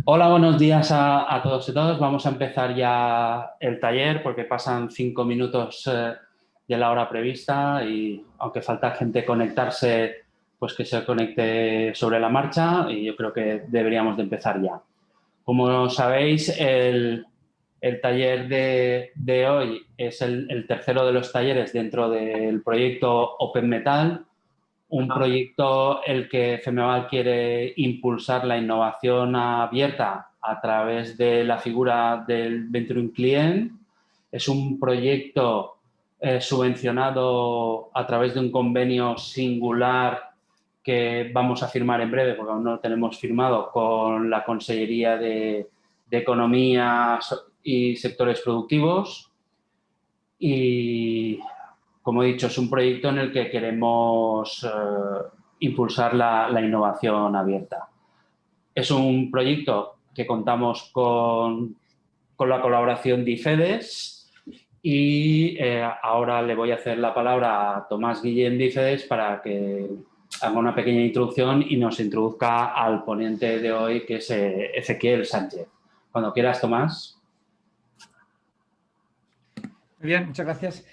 Hola, buenos días a todos y todas. Vamos a empezar ya el taller porque pasan 5 minutos de la hora prevista y aunque falta gente conectarse, pues que se conecte sobre la marcha y yo creo que deberíamos de empezar ya. Como sabéis, el taller de hoy es el tercero de los talleres dentro del proyecto Open Metal, un proyecto el que FEMEVAL quiere impulsar la innovación abierta a través de la figura del Venturing Client. Es un proyecto subvencionado a través de un convenio singular que vamos a firmar en breve, porque aún no lo tenemos firmado, con la Consellería de Economía y Sectores Productivos. Y como he dicho, es un proyecto en el que queremos impulsar la innovación abierta. Es un proyecto que contamos con la colaboración de IFEDES y ahora le voy a hacer la palabra a Tomás Guillén de IFEDES para que haga una pequeña introducción y nos introduzca al ponente de hoy, que es Ezequiel Sánchez. Cuando quieras, Tomás. Muy bien, muchas gracias,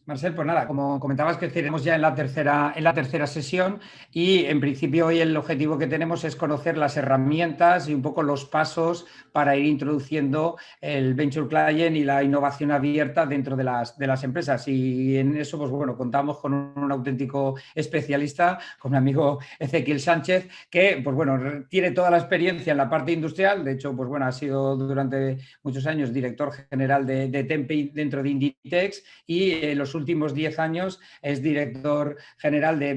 Marcel. Pues nada, como comentabas, que estaremos ya en la tercera sesión y en principio hoy el objetivo que tenemos es conocer las herramientas y un poco los pasos para ir introduciendo el Venture Client y la innovación abierta dentro de las empresas. Y en eso, pues bueno, contamos con un auténtico especialista, con mi amigo Ezequiel Sánchez, que, pues bueno, tiene toda la experiencia en la parte industrial. De hecho, pues bueno, ha sido durante muchos años director general de Tempe dentro de Inditex y en los últimos 10 años es director general de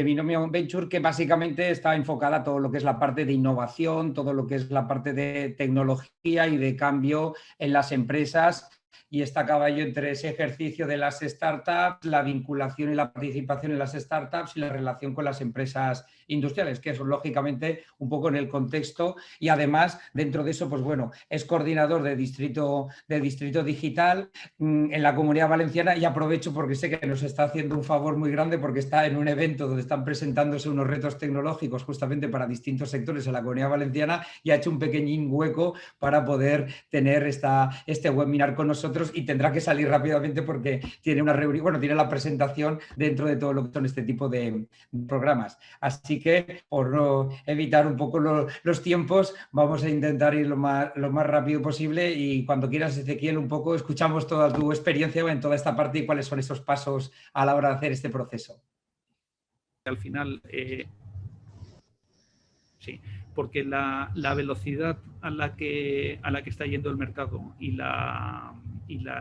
Binomio Venture, que básicamente está enfocada a todo lo que es la parte de innovación, todo lo que es la parte de tecnología y de cambio en las empresas, y está a caballo entre ese ejercicio de las startups, la vinculación y la participación en las startups y la relación con las empresas industriales, que es lógicamente un poco en el contexto, y además dentro de eso, pues bueno, es coordinador de distrito digital en la Comunidad Valenciana, y aprovecho porque sé que nos está haciendo un favor muy grande porque está en un evento donde están presentándose unos retos tecnológicos justamente para distintos sectores en la Comunidad Valenciana, y ha hecho un pequeñín hueco para poder tener este webinar con nosotros, y tendrá que salir rápidamente porque tiene una reunión, bueno, tiene la presentación dentro de todo lo que son este tipo de programas. Así que, por no evitar un poco los tiempos, vamos a intentar ir lo más rápido posible, y cuando quieras, Ezequiel, un poco escuchamos toda tu experiencia en toda esta parte y cuáles son esos pasos a la hora de hacer este proceso. Al final, sí, porque la velocidad a la que está yendo el mercado y la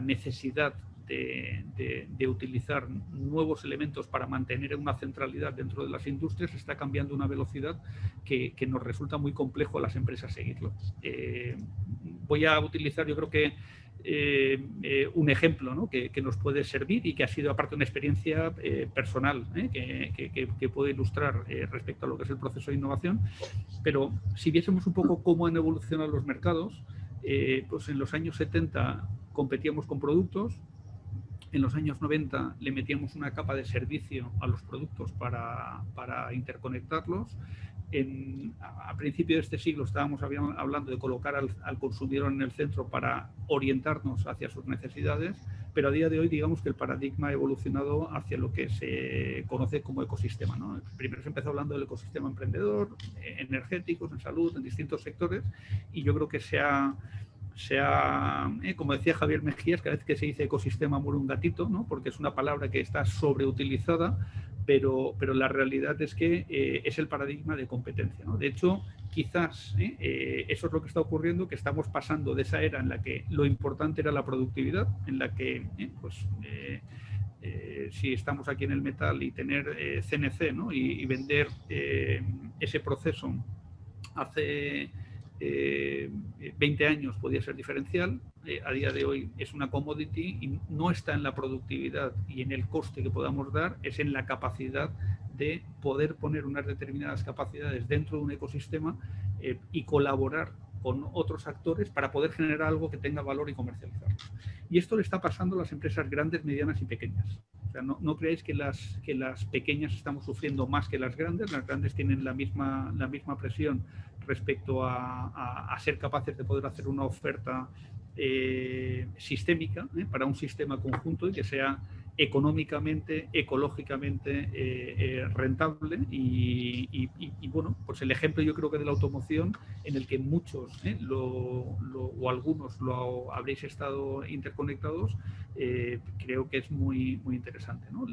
necesidad de utilizar nuevos elementos para mantener una centralidad dentro de las industrias está cambiando a una velocidad que nos resulta muy complejo a las empresas seguirlo. Voy a utilizar, yo creo que un ejemplo, ¿no?, que nos puede servir y que ha sido aparte una experiencia personal que puede ilustrar respecto a lo que es el proceso de innovación. Pero si viésemos un poco cómo han evolucionado los mercados, pues en los años 70 competíamos con productos. En los años 90 le metíamos una capa de servicio a los productos para interconectarlos. A principio de este siglo estábamos hablando de colocar al consumidor en el centro para orientarnos hacia sus necesidades, pero a día de hoy digamos que el paradigma ha evolucionado hacia lo que se conoce como ecosistema, ¿no? Primero se empezó hablando del ecosistema emprendedor, energéticos, en salud, en distintos sectores, y yo creo que como decía Javier Mejías, cada vez que se dice ecosistema muere un gatito, ¿no?, porque es una palabra que está sobreutilizada, pero la realidad es que es el paradigma de competencia, ¿no? De hecho, quizás eso es lo que está ocurriendo, que estamos pasando de esa era en la que lo importante era la productividad, en la que si estamos aquí en el metal y tener CNC, ¿no?, y vender ese proceso hace 20 años podía ser diferencial, a día de hoy es una commodity y no está en la productividad y en el coste que podamos dar, es en la capacidad de poder poner unas determinadas capacidades dentro de un ecosistema y colaborar con otros actores para poder generar algo que tenga valor y comercializarlo. Y esto le está pasando a las empresas grandes, medianas y pequeñas. O sea, no creáis que las pequeñas estamos sufriendo más que las grandes tienen la misma presión respecto a ser capaces de poder hacer una oferta sistémica para un sistema conjunto y que sea económicamente, ecológicamente rentable y bueno, pues el ejemplo yo creo que de la automoción en el que muchos o algunos lo habréis estado interconectados, creo que es muy, muy interesante, ¿no?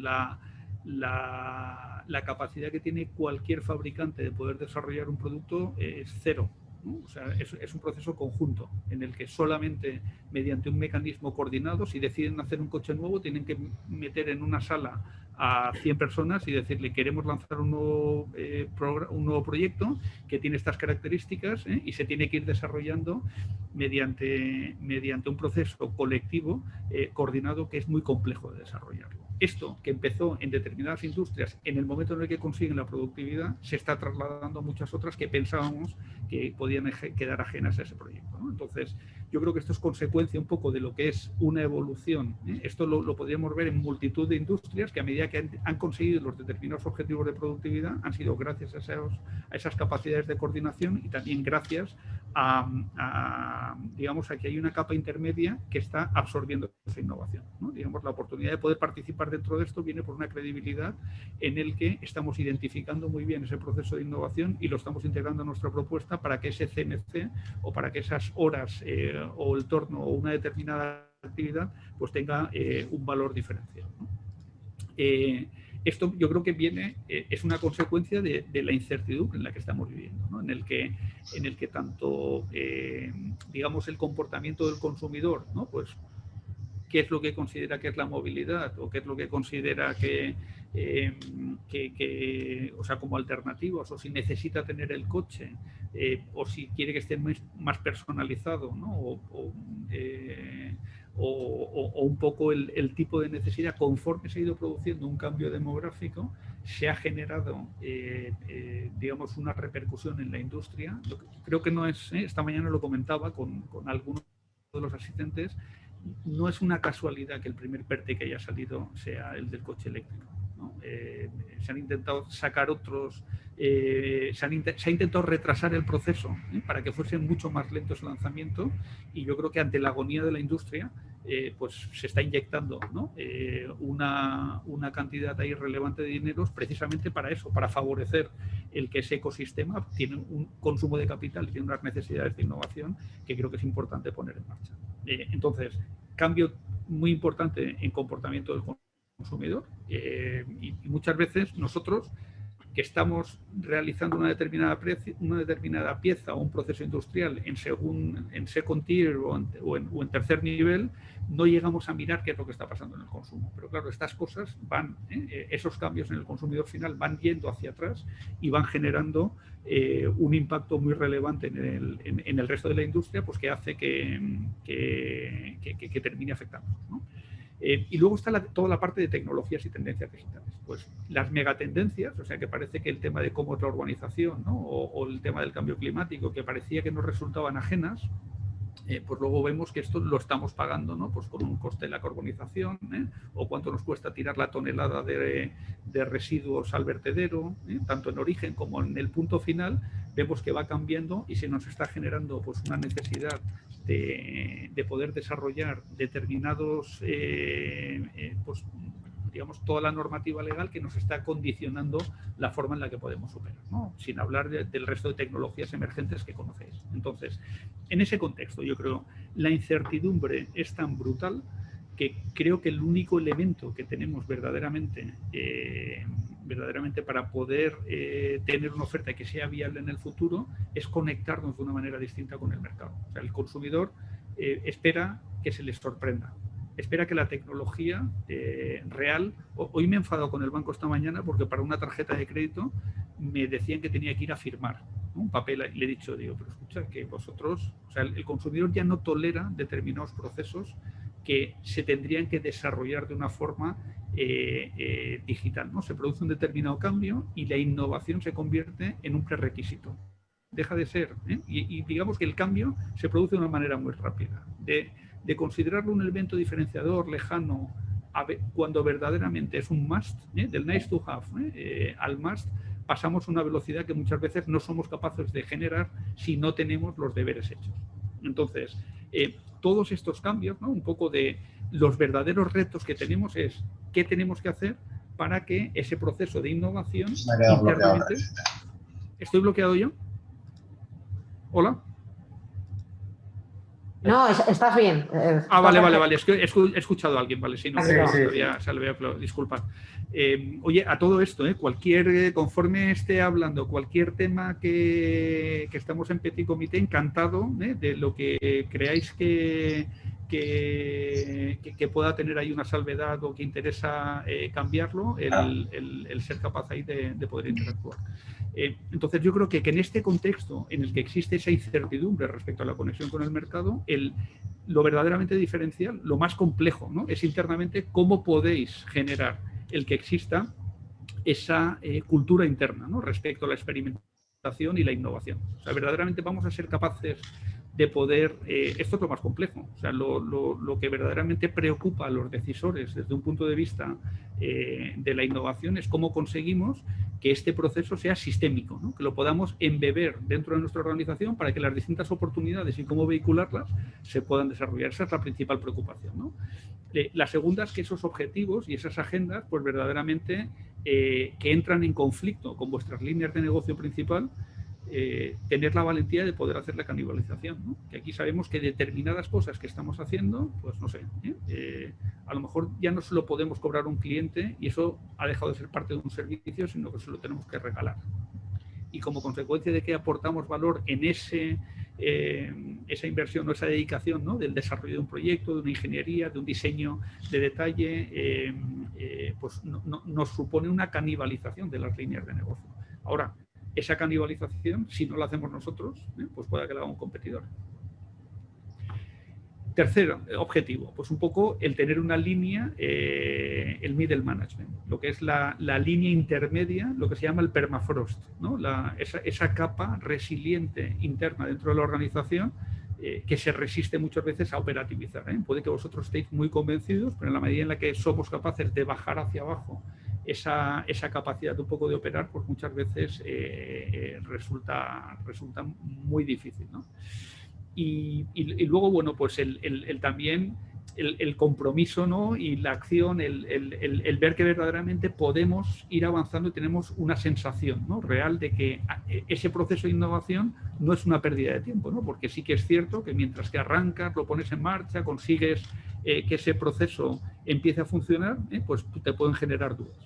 La capacidad que tiene cualquier fabricante de poder desarrollar un producto es cero, ¿no? O sea, es un proceso conjunto en el que solamente mediante un mecanismo coordinado, si deciden hacer un coche nuevo, tienen que meter en una sala a 100 personas y decirle queremos lanzar un nuevo proyecto que tiene estas características y se tiene que ir desarrollando mediante un proceso colectivo coordinado que es muy complejo de desarrollarlo. Esto que empezó en determinadas industrias, en el momento en el que consiguen la productividad, se está trasladando a muchas otras que pensábamos que podían quedar ajenas a ese proyecto, ¿no? Entonces, yo creo que esto es consecuencia un poco de lo que es una evolución. Esto lo podríamos ver en multitud de industrias que a medida que han conseguido los determinados objetivos de productividad han sido gracias a esas capacidades de coordinación y también gracias digamos, a que hay una capa intermedia que está absorbiendo esa innovación, ¿no? Digamos, la oportunidad de poder participar dentro de esto viene por una credibilidad en el que estamos identificando muy bien ese proceso de innovación y lo estamos integrando a nuestra propuesta para que ese CMC o para que esas horas o el torno o una determinada actividad pues tenga un valor diferencial, ¿no? Esto yo creo que es una consecuencia de la incertidumbre en la que estamos viviendo, ¿no? en el que tanto, digamos, el comportamiento del consumidor, ¿no? Pues, qué es lo que considera que es la movilidad o qué es lo que considera o sea, como alternativas, o si necesita tener el coche, o si quiere que esté más personalizado, ¿no? O un poco el tipo de necesidad. Conforme se ha ido produciendo un cambio demográfico, se ha generado, digamos, una repercusión en la industria. Creo que no es, esta mañana lo comentaba con algunos de los asistentes, no es una casualidad que el primer PERTE que haya salido sea el del coche eléctrico, ¿no? Se han intentado sacar otros, se ha intentado retrasar el proceso para que fuese mucho más lento ese lanzamiento, y yo creo que ante la agonía de la industria pues se está inyectando, ¿no? una cantidad ahí relevante de dineros precisamente para eso, para favorecer el que ese ecosistema tiene un consumo de capital y tiene unas necesidades de innovación que creo que es importante poner en marcha. Entonces, cambio muy importante en comportamiento del consumidor y muchas veces nosotros que estamos realizando una determinada pieza o un proceso industrial en second tier o en tercer nivel, no llegamos a mirar qué es lo que está pasando en el consumo. Pero claro, estas cosas van, esos cambios en el consumidor final van yendo hacia atrás y van generando un impacto muy relevante en el resto de la industria, pues que hace que termine afectando, ¿no? Y luego está toda la parte de tecnologías y tendencias digitales. Pues las megatendencias, o sea que parece que el tema de cómo es la urbanización, ¿no? o el tema del cambio climático, que parecía que nos resultaban ajenas, pues luego vemos que esto lo estamos pagando, ¿no? Pues con un coste de la carbonización, o cuánto nos cuesta tirar la tonelada de residuos al vertedero, tanto en origen como en el punto final, vemos que va cambiando y se nos está generando pues una necesidad de poder desarrollar determinados, pues digamos, toda la normativa legal que nos está condicionando la forma en la que podemos operar, ¿no? Sin hablar del resto de tecnologías emergentes que conocéis. Entonces, en ese contexto, yo creo, la incertidumbre es tan brutal que creo que el único elemento que tenemos verdaderamente para poder tener una oferta que sea viable en el futuro es conectarnos de una manera distinta con el mercado. O sea, el consumidor espera que se les sorprenda. Espera que la tecnología real... Hoy me he enfadado con el banco esta mañana porque para una tarjeta de crédito me decían que tenía que ir a firmar, ¿no? Un papel, y le he dicho, digo, pero escucha, que vosotros... O sea, el consumidor ya no tolera determinados procesos que se tendrían que desarrollar de una forma digital, ¿no? Se produce un determinado cambio y la innovación se convierte en un prerequisito. Deja de ser, y digamos que el cambio se produce de una manera muy rápida. De considerarlo un elemento diferenciador, lejano, cuando verdaderamente es un must, del nice to have al must, pasamos a una velocidad que muchas veces no somos capaces de generar si no tenemos los deberes hechos. Entonces, todos estos cambios, ¿no? Un poco de los verdaderos retos que tenemos es qué tenemos que hacer para que ese proceso de innovación internamente... ¿Estoy bloqueado yo? ¿Hola? No, estás bien. Vale. Es que he escuchado a alguien, ¿vale? Si no, Sí. se le había disculpad. Oye, a todo esto, conforme esté hablando, cualquier tema que estamos en Petit Comité, encantado de lo que creáis que pueda tener ahí una salvedad o que interesa cambiarlo, el ser capaz ahí de poder interactuar. Entonces yo creo que en este contexto en el que existe esa incertidumbre respecto a la conexión con el mercado, lo verdaderamente diferencial, lo más complejo, ¿no? Es internamente cómo podéis generar el que exista esa cultura interna, ¿no? Respecto a la experimentación y la innovación. O sea, verdaderamente vamos a ser capaces de poder, esto es lo más complejo, o sea, lo que verdaderamente preocupa a los decisores desde un punto de vista de la innovación es cómo conseguimos que este proceso sea sistémico, ¿no? Que lo podamos embeber dentro de nuestra organización para que las distintas oportunidades y cómo vehicularlas se puedan desarrollar. Esa es la principal preocupación, ¿no? La segunda es que esos objetivos y esas agendas, pues verdaderamente que entran en conflicto con vuestras líneas de negocio principal, tener la valentía de poder hacer la canibalización, ¿no? Que aquí sabemos que determinadas cosas que estamos haciendo, pues no sé, a lo mejor ya no se lo podemos cobrar a un cliente y eso ha dejado de ser parte de un servicio, sino que se lo tenemos que regalar. Y como consecuencia de que aportamos valor en esa inversión o esa dedicación, ¿no? Del desarrollo de un proyecto, de una ingeniería, de un diseño de detalle, pues nos supone una canibalización de las líneas de negocio. Ahora, esa canibalización, si no la hacemos nosotros, pues pueda que la haga un competidor. Tercer objetivo, pues un poco el tener una línea, el middle management, lo que es la línea intermedia, lo que se llama el permafrost, ¿no? Esa capa resiliente interna dentro de la organización que se resiste muchas veces a operativizar. Puede que vosotros estéis muy convencidos, pero en la medida en la que somos capaces de bajar hacia abajo esa capacidad un poco de operar, pues muchas veces resulta muy difícil, ¿no? Y luego, bueno, pues también el compromiso, ¿no? Y la acción, el ver que verdaderamente podemos ir avanzando y tenemos una sensación, ¿no? Real de que ese proceso de innovación no es una pérdida de tiempo, ¿no? Porque sí que es cierto que mientras que arrancas, lo pones en marcha, consigues que ese proceso empiece a funcionar, pues te pueden generar dudas.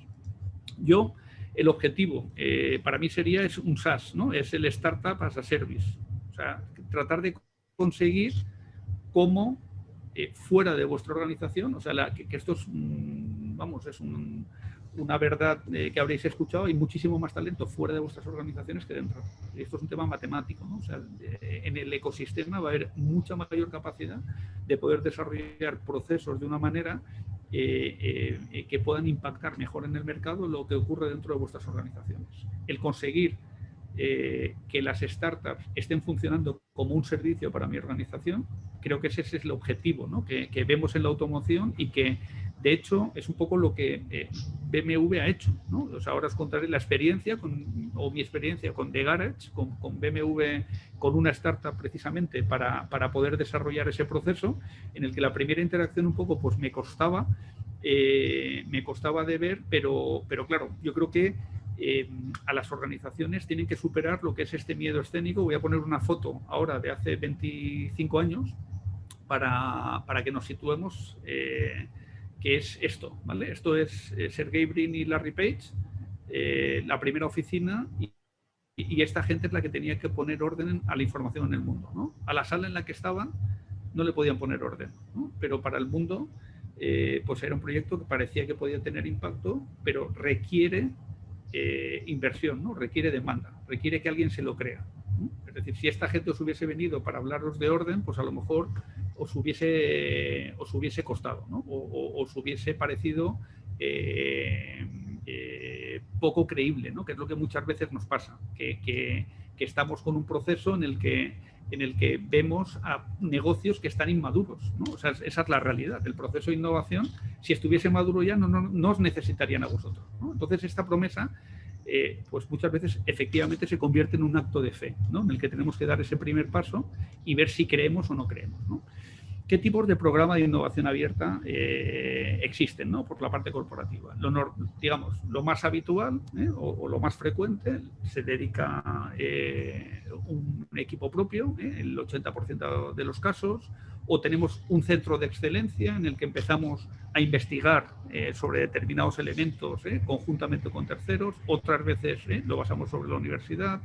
El objetivo para mí es un SaaS, ¿no? Es el Startup as a Service. O sea, tratar de conseguir cómo fuera de vuestra organización, o sea, que esto es, es una verdad que habréis escuchado, hay muchísimo más talento fuera de vuestras organizaciones que dentro. Y esto es un tema matemático, ¿no? O sea, en el ecosistema va a haber mucha mayor capacidad de poder desarrollar procesos de una manera que puedan impactar mejor en el mercado lo que ocurre dentro de vuestras organizaciones. El conseguir que las startups estén funcionando como un servicio para mi organización, creo que ese es el objetivo, ¿no? que vemos en la automoción y que de hecho es un poco lo que BMW ha hecho, ¿no? O sea, ahora os contaré la experiencia mi experiencia con The Garage, con BMW, con una startup precisamente para poder desarrollar ese proceso en el que la primera interacción un poco pues me costaba de ver, pero claro, yo creo que a las organizaciones tienen que superar lo que es este miedo escénico. Voy a poner una foto ahora de hace 25 años para que nos situemos qué es esto, ¿vale? Esto es Sergey Brin y Larry Page, la primera oficina y esta gente es la que tenía que poner orden a la información en el mundo, ¿no? A la sala en la que estaban no le podían poner orden, ¿no? Pero para el mundo pues era un proyecto que parecía que podía tener impacto, pero requiere inversión, ¿no? Requiere demanda, requiere que alguien se lo crea, ¿no? Es decir, si esta gente os hubiese venido para hablaros de orden, pues a lo mejor os hubiese costado, ¿no? O os hubiese parecido poco creíble, ¿no? Que es lo que muchas veces nos pasa, que estamos con un proceso en el que vemos a negocios que están inmaduros, ¿no? O sea, esa es la realidad. El proceso de innovación, si estuviese maduro ya, no os necesitarían a vosotros, ¿no? Entonces, esta promesa pues muchas veces efectivamente se convierte en un acto de fe, ¿no? En el que tenemos que dar ese primer paso y ver si creemos o no creemos, ¿no? ¿Qué tipos de programa de innovación abierta existen, ¿no? Por la parte corporativa? Digamos, lo más habitual o lo más frecuente se dedica un equipo propio, el 80% de los casos, o tenemos un centro de excelencia en el que empezamos a investigar sobre determinados elementos conjuntamente con terceros, otras veces lo basamos sobre la universidad.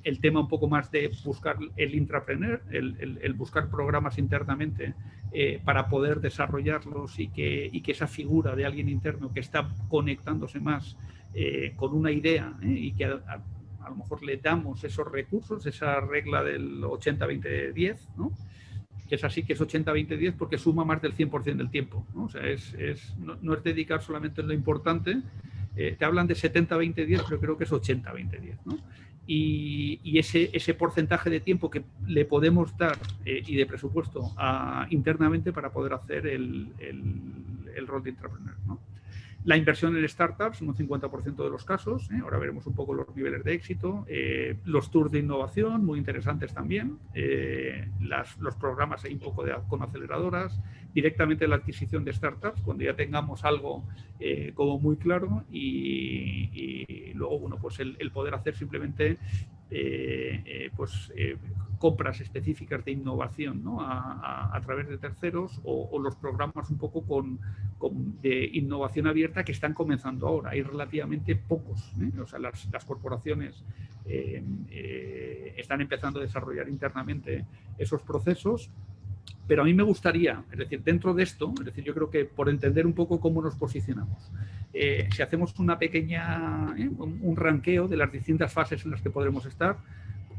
El tema un poco más de buscar el intrapreneur, el buscar programas internamente para poder desarrollarlos y que esa figura de alguien interno que está conectándose más con una idea y que a lo mejor le damos esos recursos, esa regla del 80-20-10, ¿no? Que es así, que es 80-20-10 porque suma más del 100% del tiempo, ¿no? O sea, no es dedicar solamente en lo importante. Te hablan de 70-20-10, pero creo que es 80-20-10, ¿no? Y ese porcentaje de tiempo que le podemos dar y de presupuesto internamente para poder hacer el rol de intrapreneur, ¿no? La inversión en startups en un 50% de los casos, ahora veremos un poco los niveles de éxito, los tours de innovación, muy interesantes también, los programas ahí un poco con aceleradoras, directamente la adquisición de startups, cuando ya tengamos algo como muy claro y luego, bueno, pues el poder hacer simplemente compras específicas de innovación, ¿no? a través de terceros o los programas un poco de innovación abierta que están comenzando ahora. Hay relativamente pocos, o sea, las corporaciones están empezando a desarrollar internamente esos procesos, pero a mí me gustaría, es decir, dentro de esto, es decir, yo creo que por entender un poco cómo nos posicionamos, si hacemos una pequeña, un ranqueo de las distintas fases en las que podremos estar,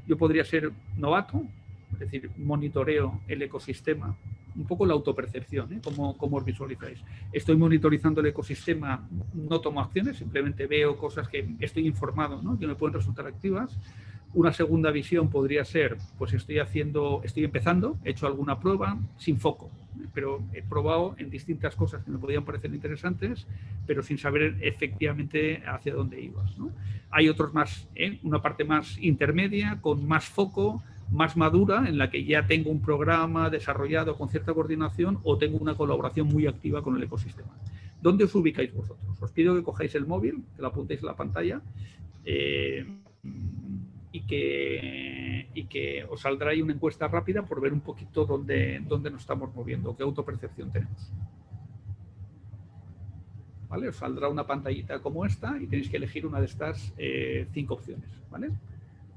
yo podría ser novato, es decir, monitoreo el ecosistema, un poco la autopercepción, ¿cómo os visualizáis? Estoy monitorizando el ecosistema, no tomo acciones, simplemente veo cosas que estoy informado, ¿no? Que me pueden resultar activas. Una segunda visión podría ser, pues estoy empezando, he hecho alguna prueba sin foco, pero he probado en distintas cosas que me podían parecer interesantes, pero sin saber efectivamente hacia dónde ibas, ¿no? Hay otros más, una parte más intermedia, con más foco, más madura, en la que ya tengo un programa desarrollado con cierta coordinación o tengo una colaboración muy activa con el ecosistema. ¿Dónde os ubicáis vosotros? Os pido que cojáis el móvil, que lo apuntéis en la pantalla, y que os saldrá ahí una encuesta rápida por ver un poquito dónde nos estamos moviendo, qué autopercepción tenemos. ¿Vale? Os saldrá una pantallita como esta y tenéis que elegir una de estas 5 opciones, ¿vale?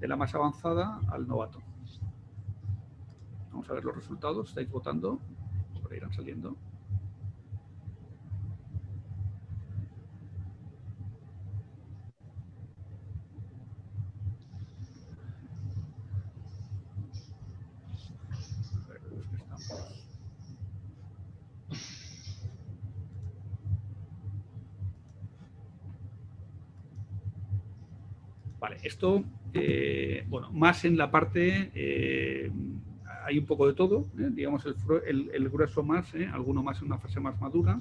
De la más avanzada al novato. Vamos a ver los resultados. Estáis votando, por ahí irán saliendo. Vale, esto, bueno, más en la parte, hay un poco de todo, digamos el grueso más, alguno más en una fase más madura.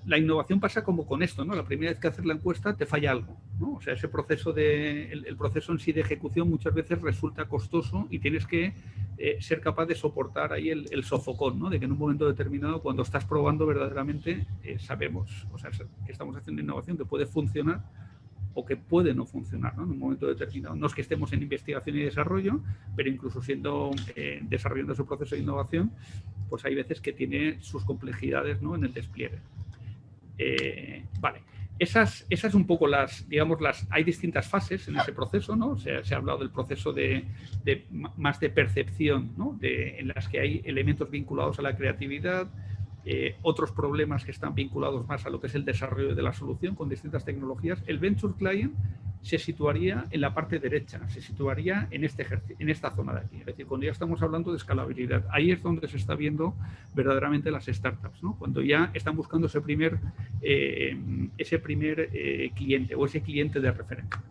La innovación pasa como con esto, ¿no? La primera vez que haces la encuesta te falla algo, ¿no? O sea, ese proceso el proceso en sí de ejecución muchas veces resulta costoso y tienes que ser capaz de soportar ahí el sofocón, ¿no? De que en un momento determinado, cuando estás probando verdaderamente, sabemos, o sea, que estamos haciendo innovación que puede funcionar o que puede no funcionar, ¿no? En un momento determinado. No es que estemos en investigación y desarrollo, pero incluso desarrollando ese proceso de innovación, pues hay veces que tiene sus complejidades, ¿no? En el despliegue. Vale, esas un poco hay distintas fases en ese proceso, ¿no? Se ha hablado del proceso más de percepción, ¿no? En las que hay elementos vinculados a la creatividad, otros problemas que están vinculados más a lo que es el desarrollo de la solución con distintas tecnologías. El Venture Client se situaría en la parte derecha, se situaría en esta zona de aquí. Es decir, cuando ya estamos hablando de escalabilidad, ahí es donde se está viendo verdaderamente las startups, ¿no? Cuando ya están buscando ese primer cliente o ese cliente de referencia.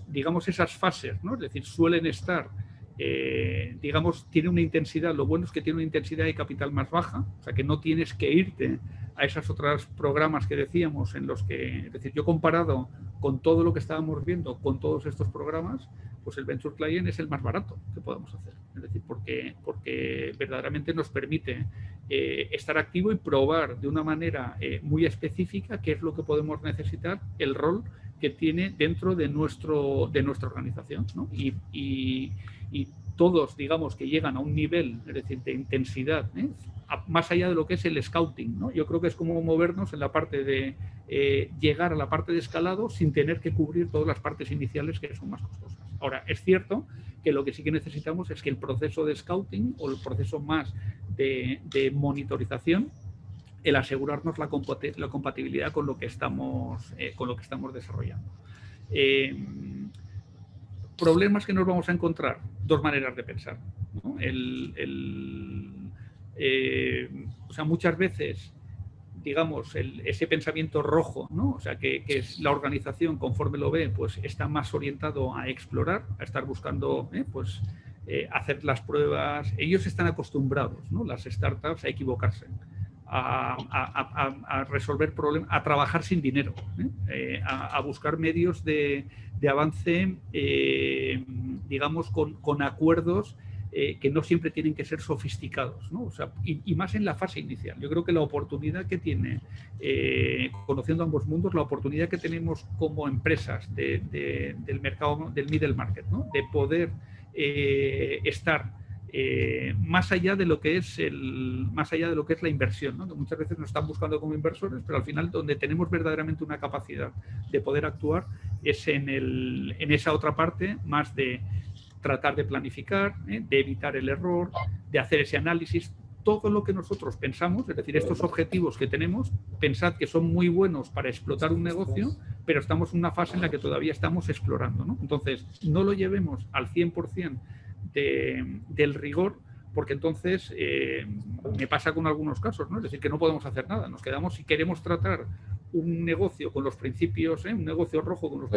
Digamos, esas fases, ¿no? Es decir, suelen estar digamos, tiene una intensidad, lo bueno es que tiene una intensidad de capital más baja, o sea que no tienes que irte a esos otros programas que decíamos en los que, es decir, yo comparado con todo lo que estábamos viendo, con todos estos programas, pues el Venture Client es el más barato que podemos hacer, es decir, porque verdaderamente nos permite estar activo y probar de una manera muy específica qué es lo que podemos necesitar, el rol que tiene dentro de nuestra organización, ¿no? Y todos, digamos, que llegan a un nivel, es decir, de intensidad, más allá de lo que es el scouting, ¿no? Yo creo que es como movernos en la parte de llegar a la parte de escalado sin tener que cubrir todas las partes iniciales que son más costosas. Ahora, es cierto que lo que sí que necesitamos es que el proceso de scouting o el proceso más de monitorización, el asegurarnos la compatibilidad con lo que estamos desarrollando. Problemas que nos vamos a encontrar, dos maneras de pensar, ¿no? O sea, muchas veces, digamos, ese pensamiento rojo, ¿no? O sea, que es la organización, conforme lo ve, pues está más orientado a explorar, a estar buscando, pues, hacer las pruebas. Ellos están acostumbrados, ¿no? Las startups, a equivocarse, a resolver problemas, a trabajar sin dinero, a buscar medios de avance, digamos, con acuerdos que no siempre tienen que ser sofisticados, ¿no? O sea, y más en la fase inicial. Yo creo que la oportunidad que tiene, conociendo ambos mundos, la oportunidad que tenemos como empresas del mercado, del middle market, ¿no? De poder estar más allá de lo que es la inversión, ¿no? Que muchas veces nos están buscando como inversores, pero al final donde tenemos verdaderamente una capacidad de poder actuar es en esa otra parte, más de tratar de planificar, de evitar el error, de hacer ese análisis. Todo lo que nosotros pensamos, es decir, estos objetivos que tenemos, pensad que son muy buenos para explotar un negocio, pero estamos en una fase en la que todavía estamos explorando, ¿no? Entonces, no lo llevemos al 100% del rigor, porque entonces me pasa con algunos casos, ¿no? Es decir, que no podemos hacer nada, nos quedamos, si queremos tratar un negocio con los principios, un negocio rojo con los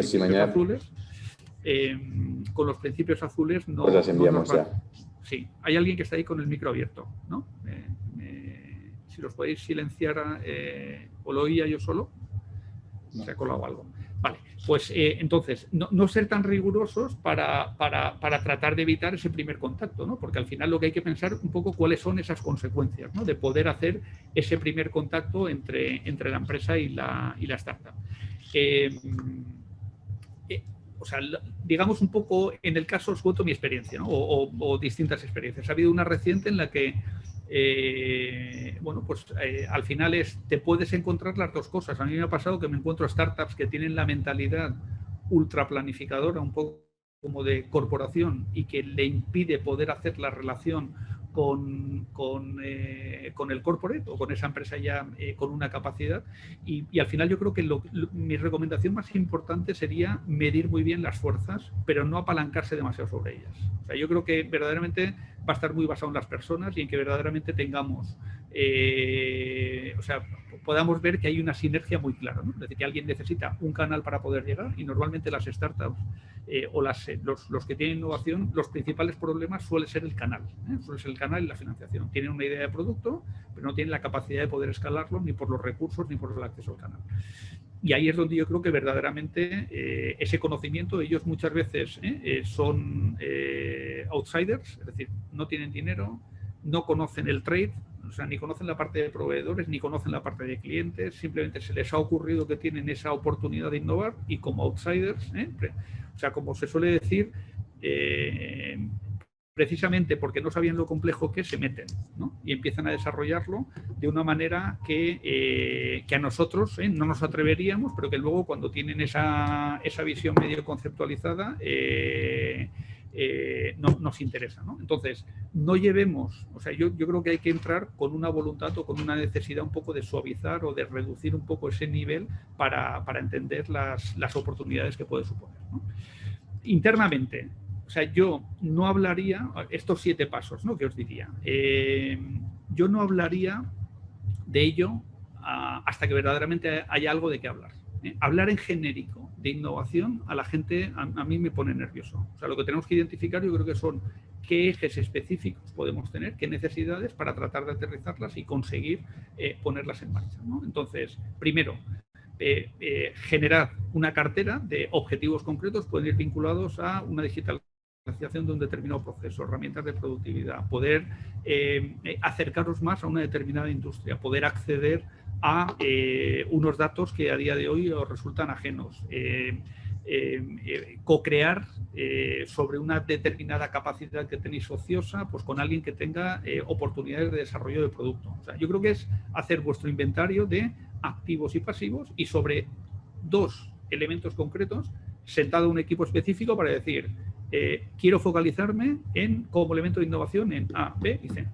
principios azules, no, pues las enviamos ya. Sí, hay alguien que está ahí con el micro abierto, ¿no? Si los podéis silenciar, o lo oía yo solo, se ha colado algo. Vale, pues entonces, no ser tan rigurosos para tratar de evitar ese primer contacto, ¿no? Porque al final lo que hay que pensar un poco cuáles son esas consecuencias, ¿no? De poder hacer ese primer contacto entre la empresa y la startup. O sea, digamos un poco, en el caso os cuento mi experiencia, ¿no? o distintas experiencias. Ha habido una reciente en la que, bueno, pues al final te puedes encontrar las dos cosas. A mí me ha pasado que me encuentro startups que tienen la mentalidad ultra planificadora, un poco como de corporación, y que le impide poder hacer la relación con el corporate o con esa empresa ya con una capacidad, y al final yo creo que mi recomendación más importante sería medir muy bien las fuerzas, pero no apalancarse demasiado sobre ellas. O sea, yo creo que verdaderamente va a estar muy basado en las personas y en que verdaderamente tengamos, o sea, podamos ver que hay una sinergia muy clara, ¿no? Es decir, que alguien necesita un canal para poder llegar, y normalmente las startups o los que tienen innovación, los principales problemas suele ser el canal, suele ser el canal y la financiación. Tienen una idea de producto, pero no tienen la capacidad de poder escalarlo ni por los recursos ni por el acceso al canal. Y ahí es donde yo creo que verdaderamente ese conocimiento, ellos muchas veces son outsiders, es decir, no tienen dinero, no conocen el trade, o sea, ni conocen la parte de proveedores, ni conocen la parte de clientes, simplemente se les ha ocurrido que tienen esa oportunidad de innovar, y como outsiders, o sea, como se suele decir, precisamente porque no sabían lo complejo que se meten, ¿no? Y empiezan a desarrollarlo de una manera que a nosotros no nos atreveríamos, pero que luego cuando tienen esa visión medio conceptualizada nos interesa, ¿no? Entonces, no llevemos, o sea, yo creo que hay que entrar con una voluntad o con una necesidad un poco de suavizar o de reducir un poco ese nivel para entender las oportunidades que puede suponer, ¿no? Internamente, o sea, yo no hablaría, estos 7 pasos, ¿no?, que os diría, yo no hablaría de ello hasta que verdaderamente haya algo de qué hablar. Hablar en genérico de innovación a la gente, a mí me pone nervioso. O sea, lo que tenemos que identificar yo creo que son qué ejes específicos podemos tener, qué necesidades para tratar de aterrizarlas y conseguir ponerlas en marcha, ¿no? Entonces, primero, generar una cartera de objetivos concretos, pueden ir vinculados a una digitalización de un determinado proceso, herramientas de productividad, poder acercaros más a una determinada industria, poder acceder a unos datos que a día de hoy os resultan ajenos, co-crear sobre una determinada capacidad que tenéis ociosa, pues con alguien que tenga oportunidades de desarrollo de producto. O sea, yo creo que es hacer vuestro inventario de activos y pasivos y sobre dos elementos concretos, sentado un equipo específico para decir, quiero focalizarme como elemento de innovación en A, B y C.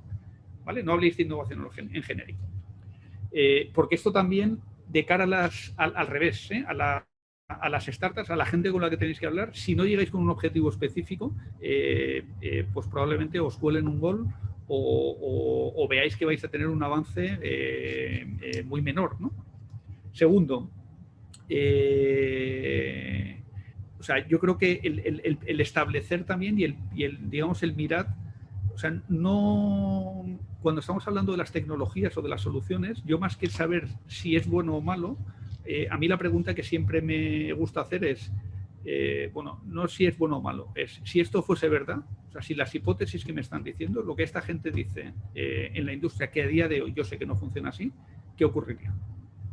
¿Vale? No habléis de innovación en genérico. Porque esto también, de cara al revés, a las startups, a la gente con la que tenéis que hablar, si no llegáis con un objetivo específico, pues probablemente os cuelen un gol o veáis que vais a tener un avance muy menor, ¿no? Segundo, o sea, yo creo que el establecer también y digamos, el mirar, o sea, no, cuando estamos hablando de las tecnologías o de las soluciones, yo más que saber si es bueno o malo, a mí la pregunta que siempre me gusta hacer es, bueno, no si es bueno o malo, es si esto fuese verdad, o sea, si las hipótesis que me están diciendo, lo que esta gente dice en la industria, que a día de hoy yo sé que no funciona así, ¿qué ocurriría?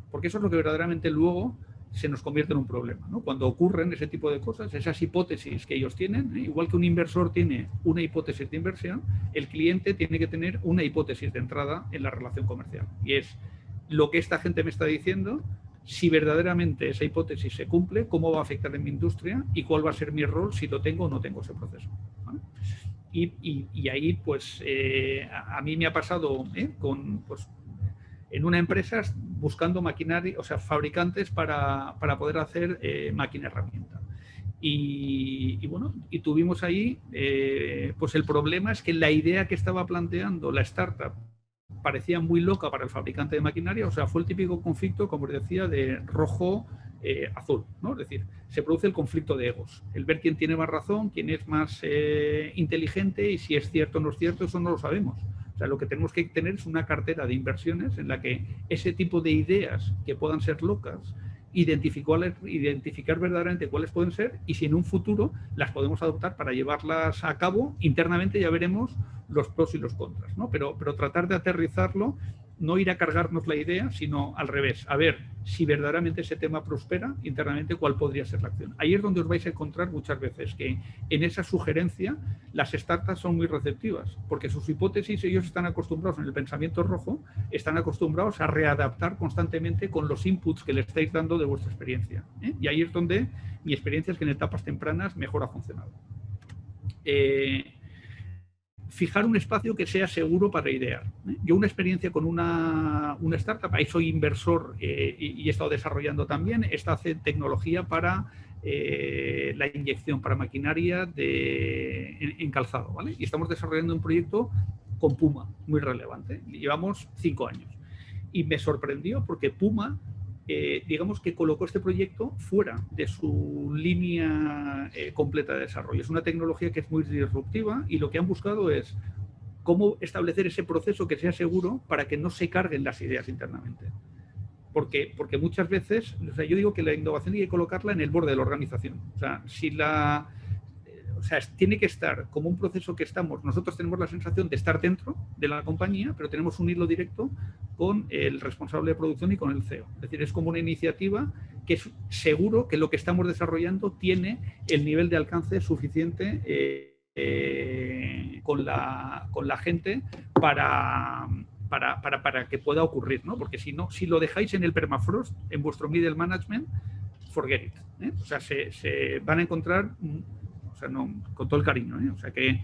Porque eso es lo que verdaderamente luego se nos convierte en un problema, ¿no? Cuando ocurren ese tipo de cosas, esas hipótesis que ellos tienen, igual que un inversor tiene una hipótesis de inversión, el cliente tiene que tener una hipótesis de entrada en la relación comercial. Y es lo que esta gente me está diciendo, si verdaderamente esa hipótesis se cumple, cómo va a afectar en mi industria y cuál va a ser mi rol si lo tengo o no tengo ese proceso, ¿vale? Y ahí, pues, a mí me ha pasado pues, en una empresa buscando maquinaria, o sea, fabricantes para poder hacer máquina herramienta. Y bueno, y tuvimos ahí, pues el problema es que la idea que estaba planteando la startup parecía muy loca para el fabricante de maquinaria, o sea, fue el típico conflicto, como os decía, de rojo, azul, ¿no? Es decir, se produce el conflicto de egos, el ver quién tiene más razón, quién es más inteligente y si es cierto o no es cierto, eso no lo sabemos. O sea, lo que tenemos que tener es una cartera de inversiones en la que ese tipo de ideas que puedan ser locas, identificar verdaderamente cuáles pueden ser y si en un futuro las podemos adoptar para llevarlas a cabo internamente, ya veremos los pros y los contras, ¿no? Pero tratar de aterrizarlo, no ir a cargarnos la idea, sino al revés, a ver si verdaderamente ese tema prospera internamente, cuál podría ser la acción. Ahí es donde os vais a encontrar muchas veces que en esa sugerencia las startups son muy receptivas, porque sus hipótesis, ellos están acostumbrados en el pensamiento rojo, están acostumbrados a readaptar constantemente con los inputs que le estáis dando de vuestra experiencia, ¿eh? Y ahí es donde mi experiencia es que en etapas tempranas mejor ha funcionado. Fijar un espacio que sea seguro para idear. Yo una experiencia con una startup, ahí soy inversor y he estado desarrollando también, esta hace tecnología para la inyección, para maquinaria en calzado, ¿vale? Y estamos desarrollando un proyecto con Puma, muy relevante. Llevamos 5 años. Y me sorprendió porque Puma, digamos que colocó este proyecto fuera de su línea completa de desarrollo. Es una tecnología que es muy disruptiva y lo que han buscado es cómo establecer ese proceso que sea seguro para que no se carguen las ideas internamente. Porque muchas veces, o sea, yo digo que la innovación hay que colocarla en el borde de la organización. O sea, o sea, tiene que estar como un proceso que nosotros tenemos la sensación de estar dentro de la compañía, pero tenemos un hilo directo con el responsable de producción y con el CEO. Es decir, es como una iniciativa que es seguro que lo que estamos desarrollando tiene el nivel de alcance suficiente con la gente para que pueda ocurrir, ¿no? Porque si no, si lo dejáis en el permafrost, en vuestro middle management, forget it, ¿eh? O sea, se van a encontrar... O sea, no, con todo el cariño, ¿eh? O sea, que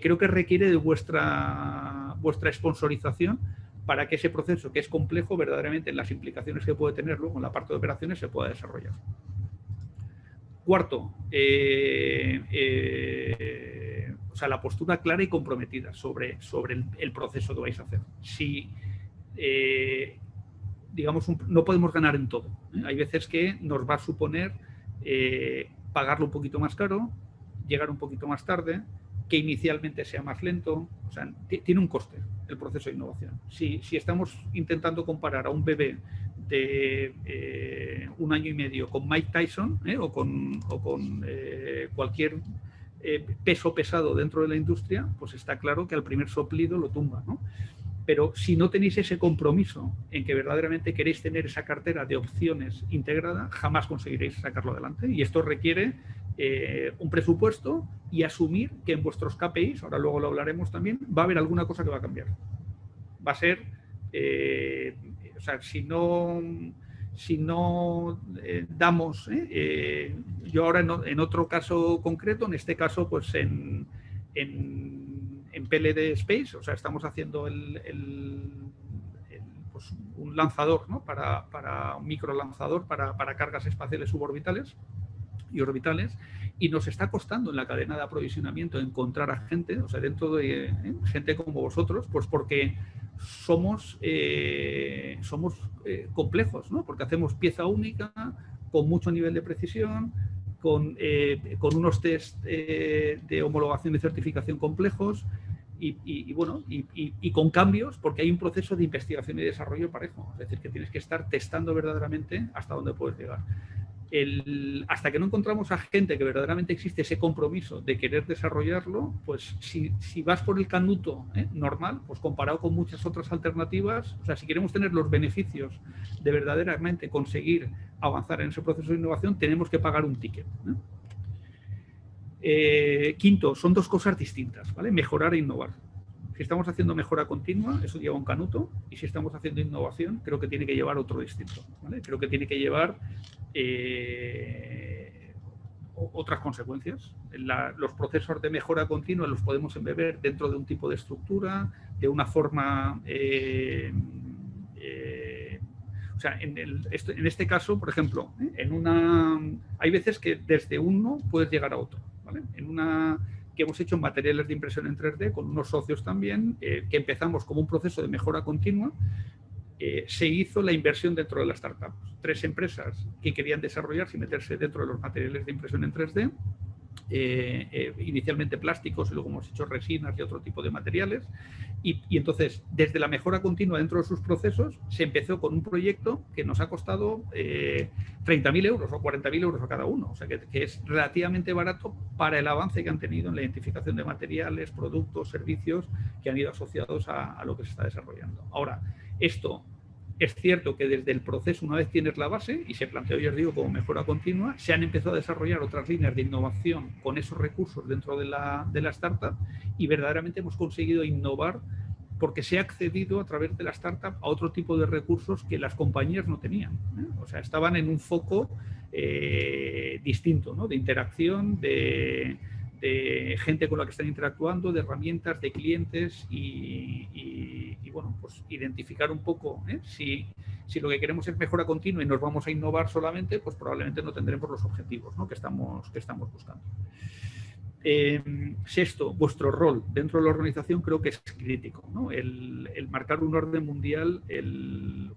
creo que requiere de vuestra sponsorización para que ese proceso, que es complejo, verdaderamente en las implicaciones que puede tener luego en la parte de operaciones, se pueda desarrollar. Cuarto, o sea, la postura clara y comprometida sobre el proceso que vais a hacer. Si, digamos, no podemos ganar en todo, ¿eh? Hay veces que nos va a suponer pagarlo un poquito más caro, llegar un poquito más tarde, que inicialmente sea más lento. O sea, tiene un coste el proceso de innovación. Si estamos intentando comparar a un bebé de 1 año y medio con Mike Tyson o con cualquier peso pesado dentro de la industria, pues está claro que al primer soplido lo tumba, ¿no? Pero si no tenéis ese compromiso en que verdaderamente queréis tener esa cartera de opciones integrada, jamás conseguiréis sacarlo adelante. Y esto requiere un presupuesto y asumir que en vuestros KPIs, ahora luego lo hablaremos también, va a haber alguna cosa que va a cambiar. Va a ser, o sea, si no damos, yo ahora en otro caso concreto, en este caso, pues en PLD Space, o sea, estamos haciendo pues un lanzador, ¿no? para un microlanzador para cargas espaciales suborbitales y orbitales, y nos está costando en la cadena de aprovisionamiento encontrar a gente, o sea, dentro de gente como vosotros, pues porque somos complejos, ¿no? Porque hacemos pieza única, con mucho nivel de precisión, con unos test de homologación y certificación complejos, y con cambios, porque hay un proceso de investigación y desarrollo parejo. Es decir, que tienes que estar testando verdaderamente hasta dónde puedes llegar. Hasta que no encontramos a gente que verdaderamente existe ese compromiso de querer desarrollarlo, pues si vas por el canuto normal, pues comparado con muchas otras alternativas, o sea, si queremos tener los beneficios de verdaderamente conseguir avanzar en ese proceso de innovación, tenemos que pagar un ticket, ¿no? Quinto, son dos cosas distintas, ¿vale? Mejorar e innovar. Si estamos haciendo mejora continua, eso lleva un canuto, y si estamos haciendo innovación, creo que tiene que llevar otro distinto, ¿vale? Creo que tiene que llevar otras consecuencias. Los procesos de mejora continua los podemos embeber dentro de un tipo de estructura, de una forma... o sea, en este caso, por ejemplo, hay veces que desde uno puedes llegar a otro, ¿vale? Que hemos hecho en materiales de impresión en 3D con unos socios también, que empezamos como un proceso de mejora continua. Se hizo la inversión dentro de la startup. 3 empresas que querían desarrollarse y meterse dentro de los materiales de impresión en 3D, inicialmente plásticos y luego hemos hecho resinas y otro tipo de materiales, y entonces desde la mejora continua dentro de sus procesos se empezó con un proyecto que nos ha costado 30.000 euros o 40.000 euros a cada uno, o sea que es relativamente barato para el avance que han tenido en la identificación de materiales, productos, servicios que han ido asociados a lo que se está desarrollando. Ahora, esto es cierto que desde el proceso, una vez tienes la base y se planteó, ya os digo, como mejora continua, se han empezado a desarrollar otras líneas de innovación con esos recursos dentro de la startup, y verdaderamente hemos conseguido innovar porque se ha accedido a través de la startup a otro tipo de recursos que las compañías no tenían, ¿eh? O sea, estaban en un foco distinto, ¿no? De interacción, de gente con la que están interactuando, de herramientas, de clientes y bueno, pues identificar un poco, si lo que queremos es mejora continua y nos vamos a innovar solamente, pues probablemente no tendremos los objetivos, ¿no? que estamos buscando. Sexto, vuestro rol dentro de la organización creo que es crítico, ¿no? El marcar un orden mundial,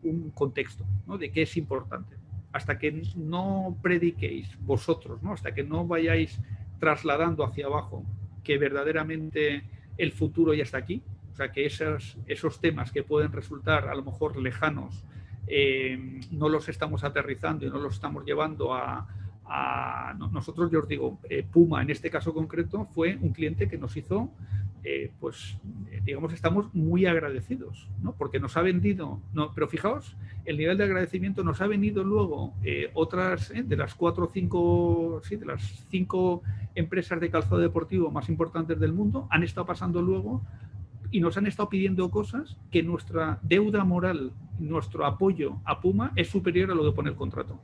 un contexto, ¿no? De qué es importante. Hasta que no prediquéis vosotros, ¿no? Hasta que no vayáis trasladando hacia abajo que verdaderamente el futuro ya está aquí, o sea que esos temas que pueden resultar a lo mejor lejanos, no los estamos aterrizando y no los estamos llevando nosotros, yo os digo, Puma en este caso concreto fue un cliente que nos hizo, digamos, estamos muy agradecidos, ¿no? Porque nos ha vendido, pero fijaos, el nivel de agradecimiento nos ha venido luego otras, de las 4 o 5, sí, de las 5 empresas de calzado deportivo más importantes del mundo, han estado pasando luego y nos han estado pidiendo cosas que nuestra deuda moral, nuestro apoyo a Puma es superior a lo que pone el contrato.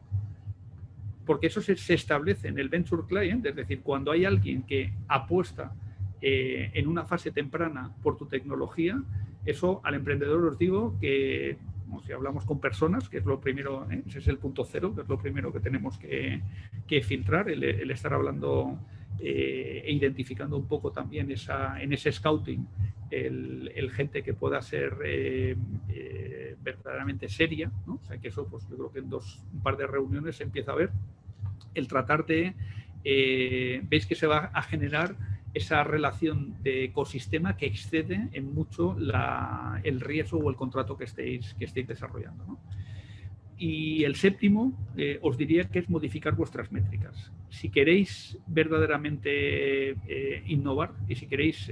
Porque eso se establece en el Venture Client, es decir, cuando hay alguien que apuesta en una fase temprana por tu tecnología, eso al emprendedor os digo que, si hablamos con personas, que es lo primero, ese es el punto cero, que es lo primero que tenemos que filtrar, el estar hablando e identificando un poco también en ese scouting el gente que pueda ser verdaderamente seria, ¿no? O sea que eso pues yo creo que en un par de reuniones se empieza a ver. el tratar de, veis que se va a generar esa relación de ecosistema que excede en mucho el riesgo o el contrato que estéis desarrollando, ¿no? Y el séptimo, os diría que es modificar vuestras métricas. Si queréis verdaderamente innovar y si queréis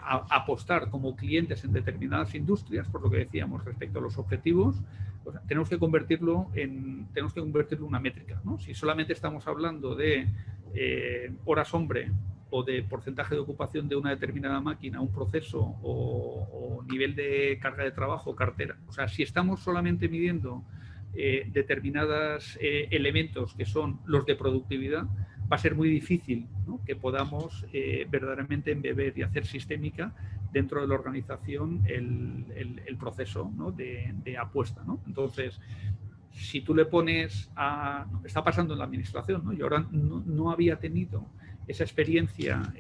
apostar como clientes en determinadas industrias, por lo que decíamos respecto a los objetivos, pues tenemos que convertirlo en una métrica, ¿no? Si solamente estamos hablando de horas hombre o de porcentaje de ocupación de una determinada máquina, un proceso o nivel de carga de trabajo, cartera. O sea, si estamos solamente midiendo determinados elementos que son los de productividad, va a ser muy difícil, ¿no?, que podamos verdaderamente embeber y hacer sistémica dentro de la organización el proceso, ¿no?, de apuesta, ¿no? Entonces, si tú le pones está pasando en la administración, ¿no? Yo ahora no había tenido esa experiencia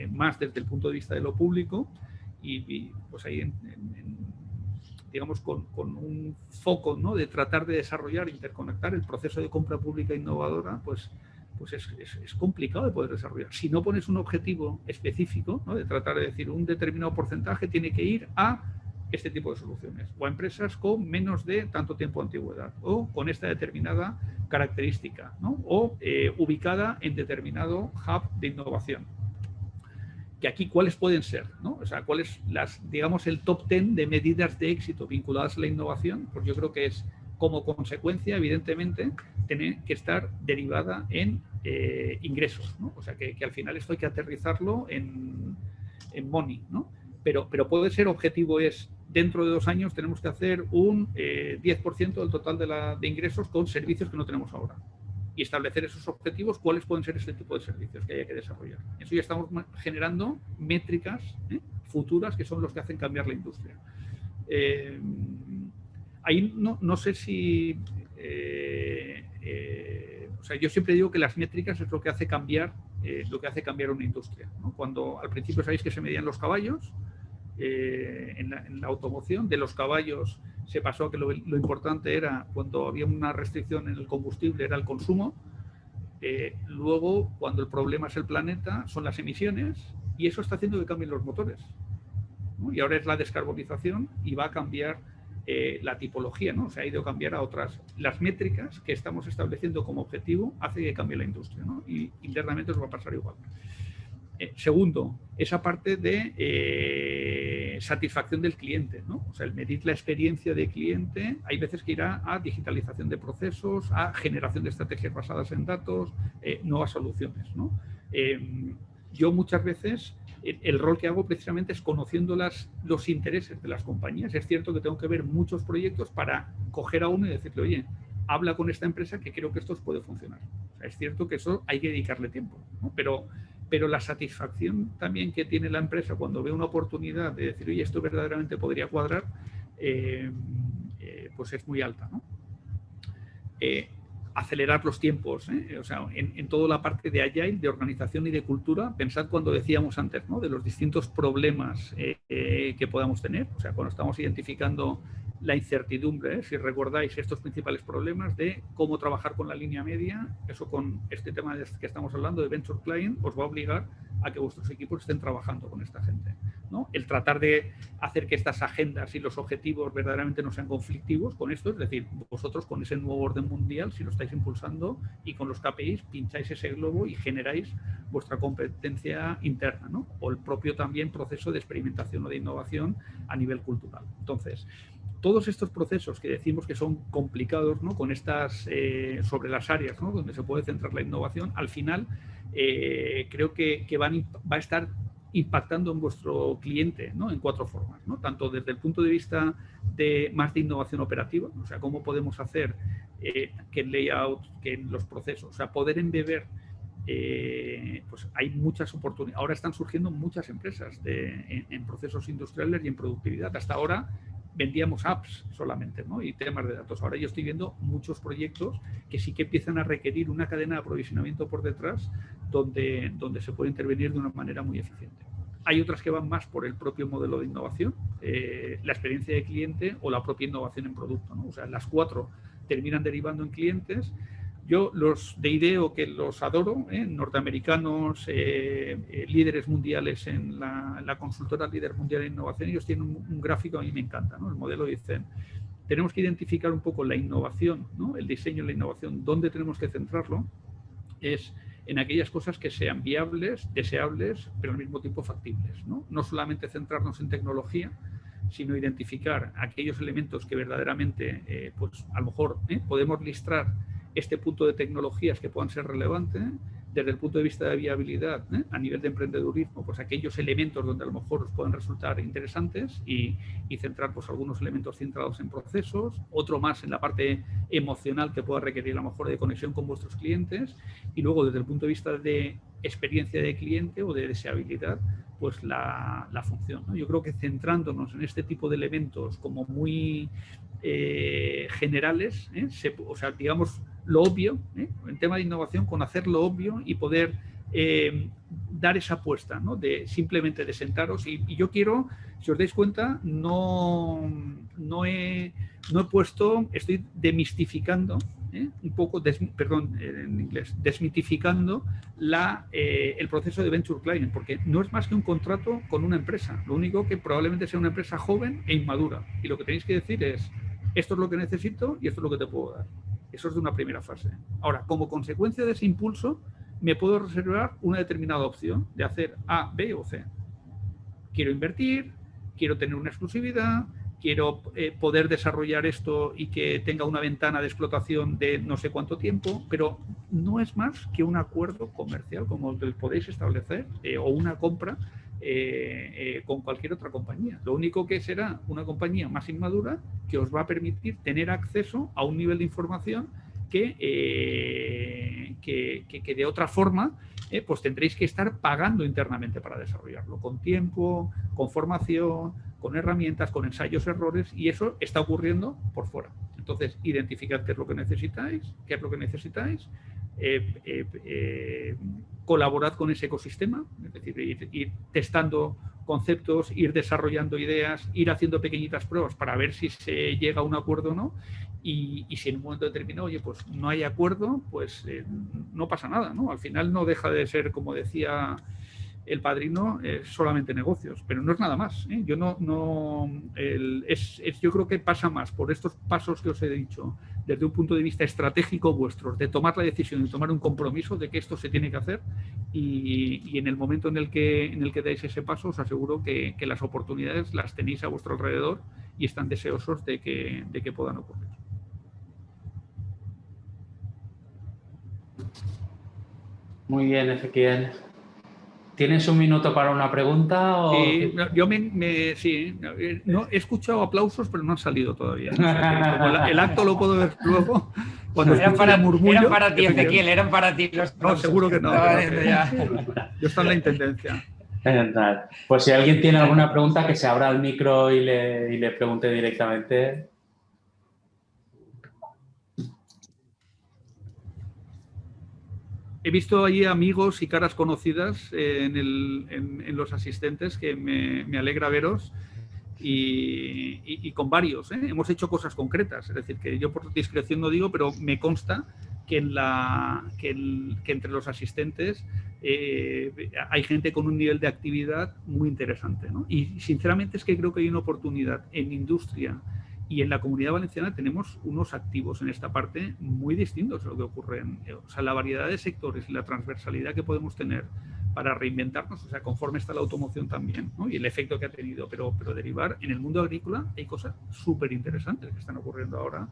más desde el punto de vista de lo público y pues ahí digamos con un foco, ¿no?, de tratar de desarrollar, interconectar el proceso de compra pública innovadora, pues es complicado de poder desarrollar. Si no pones un objetivo específico, ¿no?, de tratar de decir un determinado porcentaje tiene que ir a este tipo de soluciones, o a empresas con menos de tanto tiempo de antigüedad, o con esta determinada característica, ¿no?, o ubicada en determinado hub de innovación. Que aquí, ¿cuáles pueden ser, ¿no? O sea, ¿cuáles digamos, el top 10 de medidas de éxito vinculadas a la innovación? Pues yo creo que es, como consecuencia, evidentemente, tiene que estar derivada en ingresos, ¿no? O sea, que al final esto hay que aterrizarlo en money, ¿no? Pero puede ser, objetivo es, dentro de 2 años tenemos que hacer un 10% del total de ingresos con servicios que no tenemos ahora. Y establecer esos objetivos, cuáles pueden ser este tipo de servicios que haya que desarrollar. Eso ya estamos generando métricas futuras que son los que hacen cambiar la industria. Ahí no sé si... o sea, yo siempre digo que las métricas es lo que hace cambiar una industria, ¿no? Cuando al principio sabéis que se medían los caballos, en la automoción, de los caballos se pasó a que lo importante era, cuando había una restricción en el combustible, era el consumo. Luego, cuando el problema es el planeta, son las emisiones, y eso está haciendo que cambien los motores, ¿no? Y ahora es la descarbonización y va a cambiar la tipología, ¿no? Se ha ido a cambiar a otras. Las métricas que estamos estableciendo como objetivo hace que cambie la industria, ¿no? Y internamente os va a pasar igual. Segundo, esa parte de satisfacción del cliente, ¿no? O sea, el medir la experiencia de cliente, hay veces que irá a digitalización de procesos, a generación de estrategias basadas en datos, nuevas soluciones, ¿no? Yo muchas veces el rol que hago precisamente es conociendo los intereses de las compañías. Es cierto que tengo que ver muchos proyectos para coger a uno y decirle, oye, habla con esta empresa que creo que esto puede funcionar. O sea, es cierto que eso hay que dedicarle tiempo, ¿no? Pero la satisfacción también que tiene la empresa cuando ve una oportunidad de decir, oye, esto verdaderamente podría cuadrar, pues es muy alta, ¿no? Acelerar los tiempos, o sea, en toda la parte de Agile, de organización y de cultura. Pensad cuando decíamos antes, ¿no?, de los distintos problemas que podamos tener. O sea, cuando estamos identificando la incertidumbre, si recordáis estos principales problemas de cómo trabajar con la línea media, eso con este tema de que estamos hablando de Venture Client os va a obligar a que vuestros equipos estén trabajando con esta gente, ¿no? El tratar de hacer que estas agendas y los objetivos verdaderamente no sean conflictivos con esto, es decir, vosotros con ese nuevo orden mundial, si lo estáis impulsando y con los KPIs, pincháis ese globo y generáis vuestra competencia interna, ¿no? O el propio también proceso de experimentación o de innovación a nivel cultural. Entonces, todos estos procesos que decimos que son complicados, ¿no?, con estas sobre las áreas, ¿no?, donde se puede centrar la innovación, al final creo que va a estar impactando en vuestro cliente, ¿no?, en 4 formas, ¿no? Tanto desde el punto de vista más de innovación operativa, o sea, cómo podemos hacer que el layout, que en los procesos, o sea, poder embeber, pues hay muchas oportunidades. Ahora están surgiendo muchas empresas en procesos industriales y en productividad. Hasta ahora vendíamos apps solamente, ¿no?, y temas de datos. Ahora yo estoy viendo muchos proyectos que sí que empiezan a requerir una cadena de aprovisionamiento por detrás donde se puede intervenir de una manera muy eficiente. Hay otras que van más por el propio modelo de innovación, la experiencia de cliente o la propia innovación en producto, ¿no? O sea, las 4 terminan derivando en clientes. Yo los de IDEO, que los adoro, norteamericanos, líderes mundiales en la consultora líder mundial en innovación, ellos tienen un gráfico, a mí me encanta, ¿no? El modelo dicen, tenemos que identificar un poco la innovación, ¿no? El diseño de la innovación, dónde tenemos que centrarlo, es en aquellas cosas que sean viables, deseables, pero al mismo tiempo factibles, ¿no? No solamente centrarnos en tecnología, sino identificar aquellos elementos que verdaderamente, pues a lo mejor podemos listrar este punto de tecnologías que puedan ser relevantes desde el punto de vista de viabilidad, a nivel de emprendedurismo, pues aquellos elementos donde a lo mejor os pueden resultar interesantes y centrar pues algunos elementos centrados en procesos, otro más en la parte emocional que pueda requerir a lo mejor de conexión con vuestros clientes, y luego desde el punto de vista de experiencia de cliente o de deseabilidad, pues la función, ¿no? Yo creo que centrándonos en este tipo de elementos como muy generales, o sea, digamos, lo obvio, en tema de innovación, con hacer lo obvio y poder dar esa apuesta, ¿no? De simplemente de sentaros. Y yo quiero, si os dais cuenta, no he puesto, estoy demistificando, un poco, perdón, en inglés, desmitificando el proceso de Venture Client, porque no es más que un contrato con una empresa. Lo único que probablemente sea una empresa joven e inmadura. Y lo que tenéis que decir es, esto es lo que necesito y esto es lo que te puedo dar. Eso es de una primera fase. Ahora, como consecuencia de ese impulso, me puedo reservar una determinada opción de hacer A, B o C. Quiero invertir, quiero tener una exclusividad, quiero poder desarrollar esto y que tenga una ventana de explotación de no sé cuánto tiempo, pero no es más que un acuerdo comercial como el que podéis establecer o una compra con cualquier otra compañía. Lo único que será una compañía más inmadura que os va a permitir tener acceso a un nivel de información que de otra forma pues tendréis que estar pagando internamente para desarrollarlo, con tiempo, con formación, con herramientas, con ensayos, errores, y eso está ocurriendo por fuera. Entonces, identificad qué es lo que necesitáis, colaborad con ese ecosistema, es decir, ir testando conceptos, ir desarrollando ideas, ir haciendo pequeñitas pruebas para ver si se llega a un acuerdo o no, y si en un momento determinado, oye, pues no hay acuerdo, pues no pasa nada, ¿no? Al final no deja de ser, como decía el padrino, solamente negocios, pero no es nada más, ¿eh? Yo yo creo que pasa más por estos pasos que os he dicho, desde un punto de vista estratégico vuestro, de tomar la decisión y tomar un compromiso de que esto se tiene que hacer, y en el momento en el que dais ese paso, os aseguro que las oportunidades las tenéis a vuestro alrededor y están deseosos de que puedan ocurrir. Muy bien, Ezequiel. ¿Tienes un minuto para una pregunta? O... Sí, yo no, he escuchado aplausos, pero no han salido todavía. O sea, como el acto lo puedo ver luego. Cuando eran para ti, Ezequiel, eran para ti. No, seguro que no. Yo estoy en la intendencia. Pues si alguien tiene alguna pregunta, que se abra el micro y le pregunte directamente. He visto ahí amigos y caras conocidas en los asistentes, que me alegra veros, y con varios. Hemos hecho cosas concretas, es decir, que yo por discreción no digo, pero me consta que entre los asistentes hay gente con un nivel de actividad muy interesante, ¿no? Y sinceramente es que creo que hay una oportunidad en industria. Y en la Comunidad Valenciana tenemos unos activos en esta parte muy distintos a lo que ocurre. O sea, la variedad de sectores y la transversalidad que podemos tener para reinventarnos, o sea, conforme está la automoción también, ¿no? Y el efecto que ha tenido, pero derivar en el mundo agrícola hay cosas súper interesantes que están ocurriendo ahora.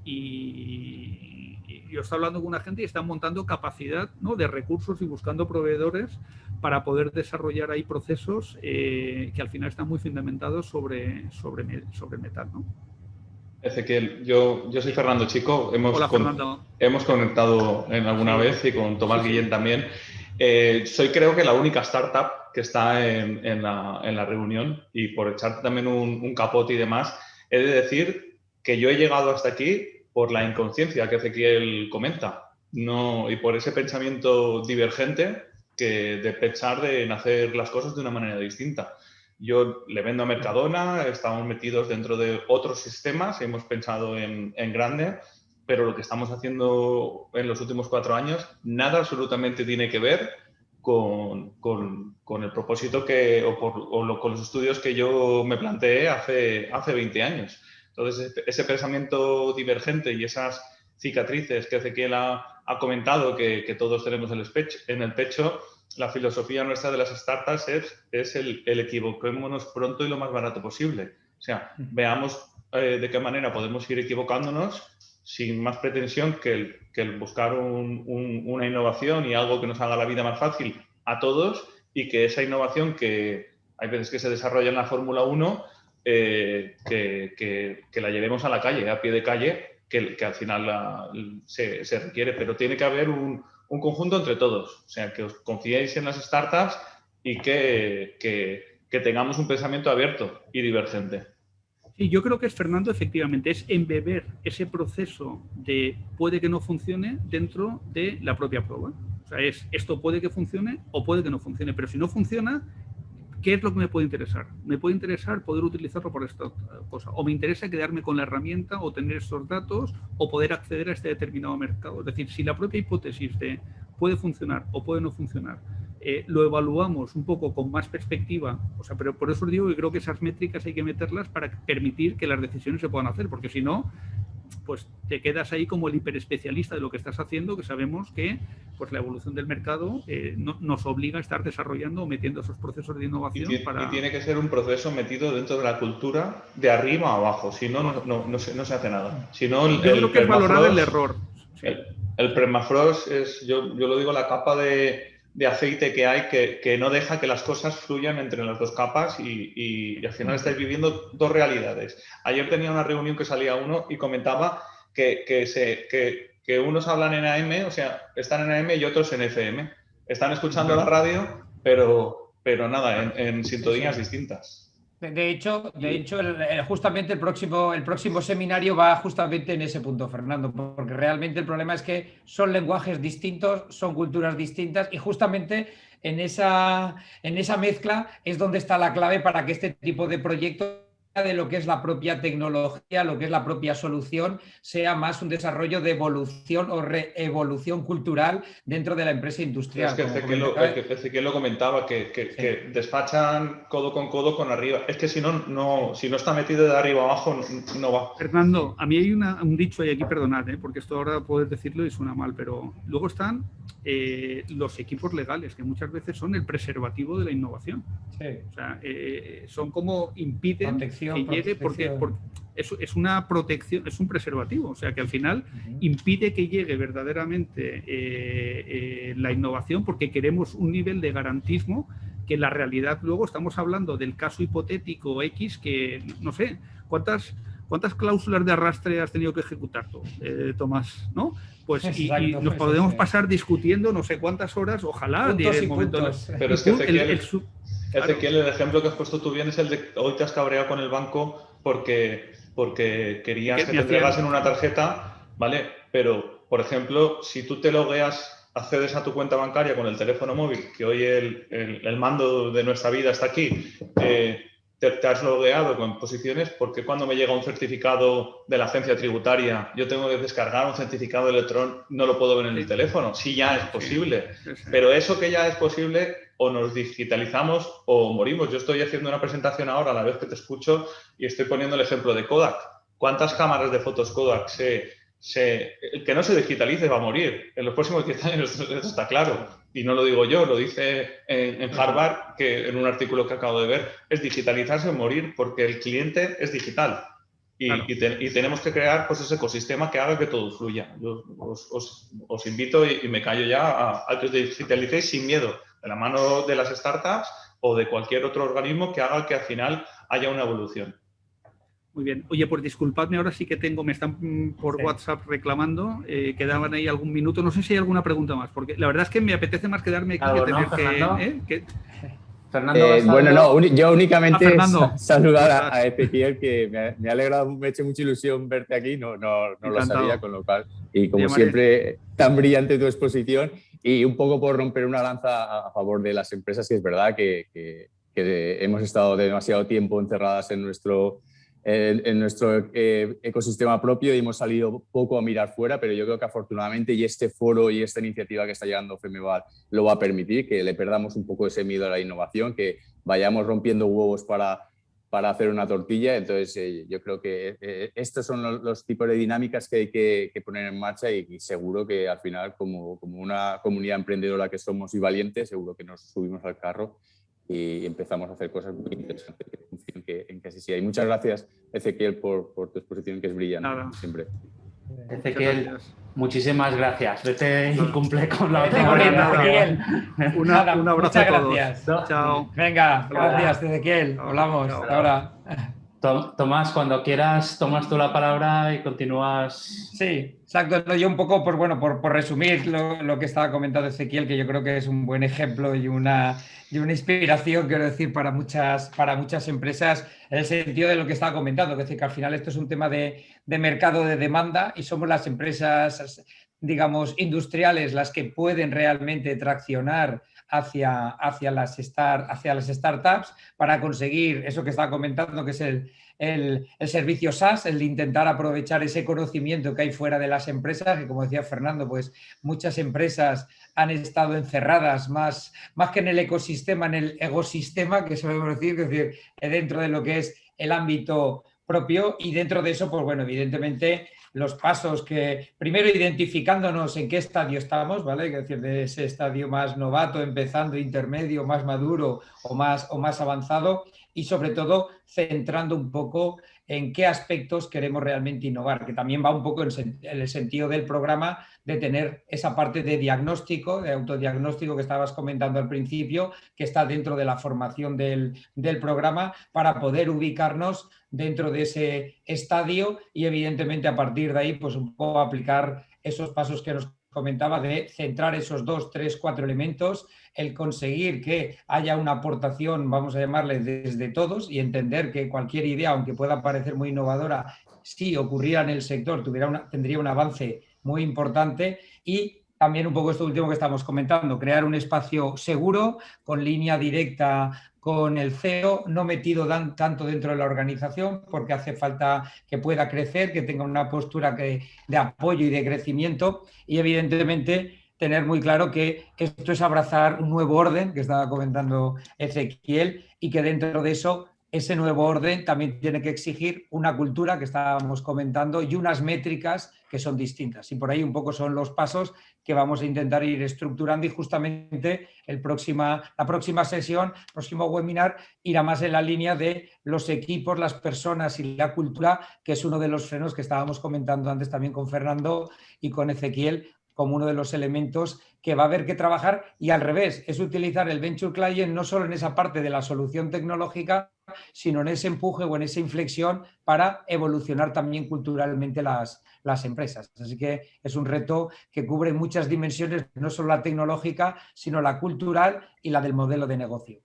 Y yo estoy hablando con una gente y están montando capacidad, ¿no?, de recursos y buscando proveedores para poder desarrollar ahí procesos que al final están muy fundamentados sobre metal, ¿no? Ezequiel, yo soy Fernando Chico. Hola, Fernando. Hemos conectado en alguna vez y con Tomás Guillén también. Soy, creo que, la única startup que está en la reunión, y por echarte también un capote y demás, he de decir que yo he llegado hasta aquí por la inconsciencia que Ezequiel comenta, y por ese pensamiento divergente de pensar en hacer las cosas de una manera distinta. Yo le vendo a Mercadona, estamos metidos dentro de otros sistemas, hemos pensado en grande, pero lo que estamos haciendo en los últimos 4 años nada absolutamente tiene que ver con el propósito con los estudios que yo me planteé hace 20 años. Entonces, ese pensamiento divergente y esas cicatrices que Ezequiel ha comentado que todos tenemos en el pecho, la filosofía nuestra de las startups es el equivoquémonos pronto y lo más barato posible. O sea, veamos de qué manera podemos ir equivocándonos sin más pretensión que el buscar una innovación y algo que nos haga la vida más fácil a todos, y que esa innovación que hay veces que se desarrolla en la Fórmula 1, que la llevemos a la calle, a pie de calle, que al final se requiere, pero tiene que haber un conjunto entre todos. O sea, que os confiéis en las startups y que tengamos un pensamiento abierto y divergente. Sí, yo creo que es, Fernando, efectivamente, es embeber ese proceso de puede que no funcione dentro de la propia prueba. O sea, esto puede que funcione o puede que no funcione, pero si no funciona, ¿qué es lo que me puede interesar? Me puede interesar poder utilizarlo por esta cosa, o me interesa quedarme con la herramienta o tener estos datos o poder acceder a este determinado mercado. Es decir, si la propia hipótesis de puede funcionar o puede no funcionar, lo evaluamos un poco con más perspectiva, o sea, pero por eso digo que creo que esas métricas hay que meterlas para permitir que las decisiones se puedan hacer, porque si no, pues te quedas ahí como el hiperespecialista de lo que estás haciendo, que sabemos que pues la evolución del mercado nos obliga a estar desarrollando o metiendo esos procesos de innovación. Y tiene que ser un proceso metido dentro de la cultura de arriba a abajo, si no, no se hace nada. Si no, yo creo que es valorar el error. Sí. El permafrost es, yo lo digo, la capa de aceite que hay que no deja que las cosas fluyan entre las dos capas y al final estáis viviendo dos realidades. Ayer tenía una reunión que salía uno y comentaba que unos hablan en AM, o sea, están en AM y otros en FM. Están escuchando la radio, pero nada, en sintonías distintas. De hecho, justamente el próximo seminario va justamente en ese punto, Fernando, porque realmente el problema es que son lenguajes distintos, son culturas distintas, y justamente en esa mezcla es donde está la clave para que este tipo de proyectos, de lo que es la propia tecnología, lo que es la propia solución, sea más un desarrollo de evolución o reevolución cultural dentro de la empresa industrial. Es que Ezequiel lo comentaba, que despachan codo con arriba. Es que si no está metido de arriba abajo, no va. Fernando, a mí hay un dicho ahí aquí, perdonad, porque esto ahora puedes decirlo y suena mal, pero luego están los equipos legales, que muchas veces son el preservativo de la innovación. Sí. O sea, son como impiden que llegue porque es una protección, es un preservativo, o sea que al final impide que llegue verdaderamente la innovación, porque queremos un nivel de garantismo que en la realidad luego estamos hablando del caso hipotético X que, no sé, ¿cuántas cláusulas de arrastre has tenido que ejecutar tú, Tomás? ¿No? Pues exacto, y nos podemos pasar discutiendo no sé cuántas horas, ojalá llegue el momento. Pero es que Ezequiel, el ejemplo que has puesto tú bien es el de hoy te has cabreado con el banco porque querías que te entregasen una tarjeta, ¿vale? Pero, por ejemplo, si tú te logueas, accedes a tu cuenta bancaria con el teléfono móvil, que hoy el mando de nuestra vida está aquí, te has logueado con posiciones, porque cuando me llega un certificado de la agencia tributaria, yo tengo que descargar un certificado de electrón, no lo puedo ver en el teléfono. Sí, ya es posible. Pero eso que ya es posible, o nos digitalizamos o morimos. Yo estoy haciendo una presentación ahora a la vez que te escucho y estoy poniendo el ejemplo de Kodak. ¿Cuántas cámaras de fotos Kodak el que no se digitalice va a morir? En los próximos 10 años, eso está claro. Y no lo digo yo, lo dice en Harvard, que en un artículo que acabo de ver, es digitalizarse o morir, porque el cliente es digital. Y tenemos que crear pues ese ecosistema que haga que todo fluya. Yo os invito y me callo ya a que os digitalicéis sin miedo, de la mano de las startups o de cualquier otro organismo que haga que al final haya una evolución. Muy bien. Oye, pues disculpadme, ahora sí que me están por WhatsApp reclamando, quedaban ahí algún minuto. No sé si hay alguna pregunta más, porque la verdad es que me apetece más quedarme aquí que tener que... Fernando, yo únicamente saludar a Ezequiel, que me ha alegrado, me ha hecho mucha ilusión verte aquí, no lo sabía, con lo cual, y como siempre, tan brillante tu exposición, y un poco por romper una lanza a favor de las empresas, que es verdad que hemos estado demasiado tiempo encerradas en nuestro en nuestro ecosistema propio y hemos salido poco a mirar fuera, pero yo creo que afortunadamente y este foro y esta iniciativa que está llegando Femeval lo va a permitir, que le perdamos un poco ese miedo a la innovación, que vayamos rompiendo huevos para hacer una tortilla. Entonces yo creo que estos son los tipos de dinámicas que hay que poner en marcha y seguro que al final como una comunidad emprendedora que somos y valientes, seguro que nos subimos al carro y empezamos a hacer cosas muy interesantes en que así sea. Y muchas gracias, Ezequiel, por tu exposición, que es brillante. Nada. Siempre. Ezequiel, muchísimas gracias. Vete y cumple con la otra. Un abrazo muchas a todos. Gracias. Chao. Venga, gracias, Ezequiel. Hablamos. Hasta ahora. Tomás, cuando quieras, tomas tú la palabra y continúas. Sí, exacto. Yo un poco, por resumir lo que estaba comentando Ezequiel, que yo creo que es un buen ejemplo y una inspiración, quiero decir, para muchas empresas, en el sentido de lo que estaba comentando, que es decir, que al final esto es un tema de mercado, de demanda, y somos las empresas, digamos, industriales las que pueden realmente traccionar hacia las startups para conseguir eso que estaba comentando, que es el servicio SaaS, el de intentar aprovechar ese conocimiento que hay fuera de las empresas, que como decía Fernando, pues muchas empresas han estado encerradas más que en el ecosistema, en el egosistema, que solemos decir, es decir, dentro de lo que es el ámbito propio, y dentro de eso, pues bueno, evidentemente los pasos que, primero identificándonos en qué estadio estamos, ¿vale? Es decir, de ese estadio más novato, empezando, intermedio, más maduro o más avanzado, y sobre todo centrando un poco en qué aspectos queremos realmente innovar, que también va un poco en el sentido del programa de tener esa parte de diagnóstico, de autodiagnóstico que estabas comentando al principio, que está dentro de la formación del programa, para poder ubicarnos dentro de ese estadio y evidentemente a partir de ahí pues un poco aplicar esos pasos que nos comentaba, de centrar esos 2, 3, 4 elementos, el conseguir que haya una aportación, vamos a llamarle, desde todos, y entender que cualquier idea, aunque pueda parecer muy innovadora, si ocurriera en el sector, tendría un avance muy importante. Y también un poco esto último que estamos comentando, crear un espacio seguro, con línea directa con el CEO, no metido tanto dentro de la organización, porque hace falta que pueda crecer, que tenga una postura de apoyo y de crecimiento, y evidentemente tener muy claro que esto es abrazar un nuevo orden, que estaba comentando Ezequiel, y que dentro de eso, ese nuevo orden también tiene que exigir una cultura que estábamos comentando y unas métricas que son distintas. Y por ahí un poco son los pasos que vamos a intentar ir estructurando, y justamente la próxima sesión, próximo webinar, irá más en la línea de los equipos, las personas y la cultura, que es uno de los frenos que estábamos comentando antes también con Fernando y con Ezequiel, como uno de los elementos que va a haber que trabajar. Y al revés, es utilizar el Venture Client no solo en esa parte de la solución tecnológica, sino en ese empuje o en esa inflexión para evolucionar también culturalmente las empresas. Así que es un reto que cubre muchas dimensiones, no solo la tecnológica, sino la cultural y la del modelo de negocio.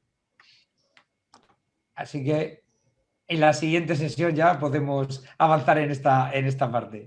Así que en la siguiente sesión ya podemos avanzar en esta parte.